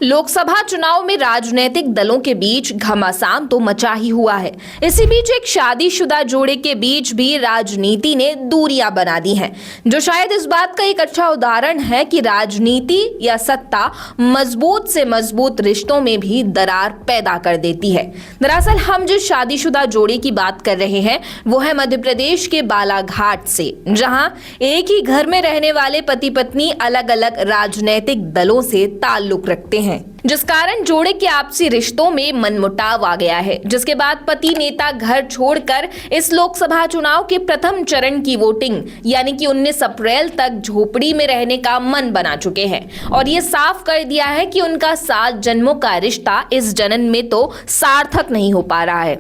लोकसभा चुनाव में राजनीतिक दलों के बीच घमासान तो मचा ही हुआ है। इसी बीच एक शादीशुदा जोड़े के बीच भी राजनीति ने दूरियां बना दी हैं, जो शायद इस बात का एक अच्छा उदाहरण है कि राजनीति या सत्ता मजबूत से मजबूत रिश्तों में भी दरार पैदा कर देती है। दरअसल हम जिस शादीशुदा जोड़े की बात कर रहे हैं वो है मध्य प्रदेश के बालाघाट से, जहां एक ही घर में रहने वाले पति पत्नी अलग अलग राजनीतिक दलों से ताल्लुक रखते हैं, जिस कारण जोड़े के आपसी रिश्तों में मनमुटाव आ गया है। जिसके बाद पति नेता घर छोड़कर इस लोकसभा चुनाव के प्रथम चरण की वोटिंग यानी कि 19 अप्रैल तक झोपड़ी में रहने का मन बना चुके हैं और ये साफ कर दिया है कि उनका 7 जन्मों का रिश्ता इस जन्म में तो सार्थक नहीं हो पा रहा है।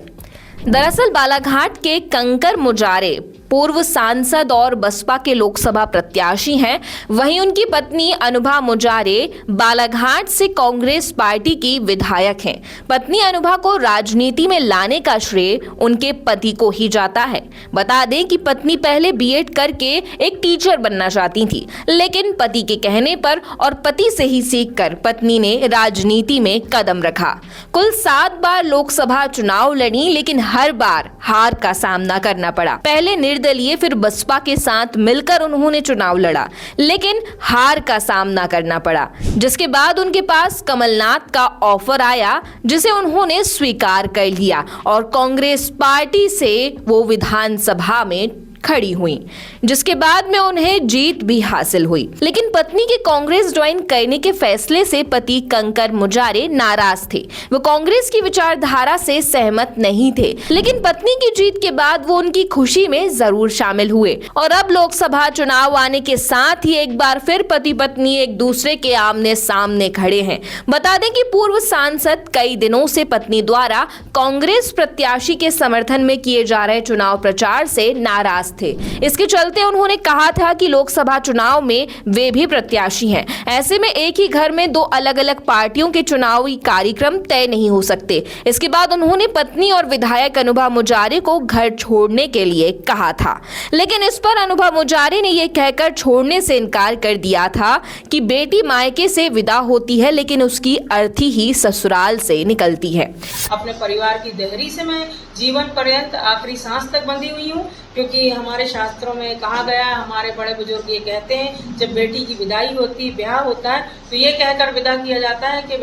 दरअसल बालाघाट के कंकर मुजारे पूर्व सांसद और बसपा के लोकसभा प्रत्याशी हैं। वहीं उनकी पत्नी अनुभा मुजारे बालाघाट से कांग्रेस पार्टी की विधायक हैं। पत्नी अनुभा को राजनीति में लाने का श्रेय उनके पति को ही जाता है। बता दें कि पत्नी पहले बीएड करके एक टीचर बनना चाहती थी, लेकिन पति के कहने पर और पति से ही सीखकर पत्नी ने राजनीति में कदम रखा। कुल 7 बार लोकसभा चुनाव लड़ी, लेकिन हर बार हार का सामना करना पड़ा। पहले निर्दलीय फिर बसपा के साथ मिलकर उन्होंने चुनाव लड़ा, लेकिन हार का सामना करना पड़ा। जिसके बाद उनके पास कमलनाथ का ऑफर आया, जिसे उन्होंने स्वीकार कर लिया और कांग्रेस पार्टी से वो विधानसभा में खड़ी हुई, जिसके बाद में उन्हें जीत भी हासिल हुई। लेकिन पत्नी के कांग्रेस ज्वाइन करने के फैसले से पति कंकर मुजारे नाराज थे। वो कांग्रेस की विचारधारा से सहमत नहीं थे, लेकिन पत्नी की जीत के बाद वो उनकी खुशी में जरूर शामिल हुए और अब लोकसभा चुनाव आने के साथ ही एक बार फिर पति पत्नी एक दूसरे के आमने सामने खड़े हैं। बता दें कि पूर्व सांसद कई दिनों से पत्नी द्वारा कांग्रेस प्रत्याशी के समर्थन में किए जा रहे चुनाव प्रचार से नाराज थे। इसके चलते उन्होंने कहा था कि लोकसभा चुनाव में वे भी प्रत्याशी हैं। ऐसे में एक ही घर में 2 अलग अलग पार्टियों के चुनावी कार्यक्रम तय नहीं हो सकते। इसके बाद उन्होंने पत्नी और विधायक अनुभा मुजारे को घर छोड़ने के लिए कहा था, लेकिन इस पर अनुभा मुजारे ने यह कहकर छोड़ने से इनकार कर दिया था कि बेटी मायके से विदा होती है, लेकिन उसकी अर्थी ही ससुराल से निकलती है। अपने परिवार की देहरी से मैं जीवन पर्यंत आखिरी सांस तक बंधी हुई हूँ, क्योंकि हमारे शास्त्रों में कहा गया है, हमारे बड़े बुजुर्ग ये कहते हैं, जब बेटी की विदाई होती, ब्याह होता है, तो ये कहकर विदा किया जाता है कि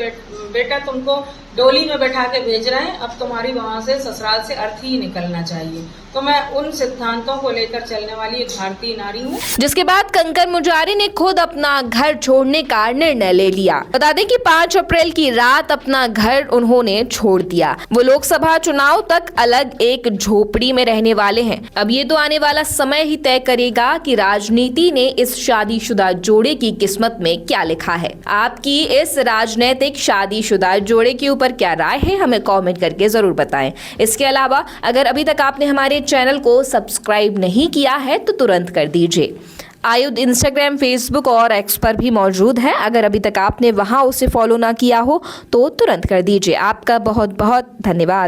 बेटा तुमको डोली में बैठा के भेज रहे हैं, अब तुम्हारी वहां से ससुराल से अर्थी ही निकलना चाहिए। तो मैं उन सिद्धांतों को लेकर चलने वाली एक भारतीय नारी हूँ। जिसके बाद कंकर मुजारे ने खुद अपना घर छोड़ने का निर्णय ले लिया। बता दें कि 5 अप्रैल की रात अपना घर उन्होंने छोड़ दिया। वो लोकसभा चुनाव तक अलग एक झोपड़ी में रहने वाले हैं। अब ये तो आने वाला समय ही तय करेगा कि राजनीति ने इस शादीशुदा जोड़े की किस्मत में क्या लिखा है। आपकी इस राजनीतिक शादीशुदा जोड़े के ऊपर क्या राय है, हमें कमेंट करके जरूर बताएं। इसके अलावा अगर अभी तक आपने हमारे चैनल को सब्सक्राइब नहीं किया है तो तुरंत कर दीजिए। आयुध इंस्टाग्राम, फेसबुक और एक्स पर भी मौजूद है। अगर अभी तक आपने वहां उसे फॉलो ना किया हो तो तुरंत कर दीजिए। आपका बहुत बहुत धन्यवाद।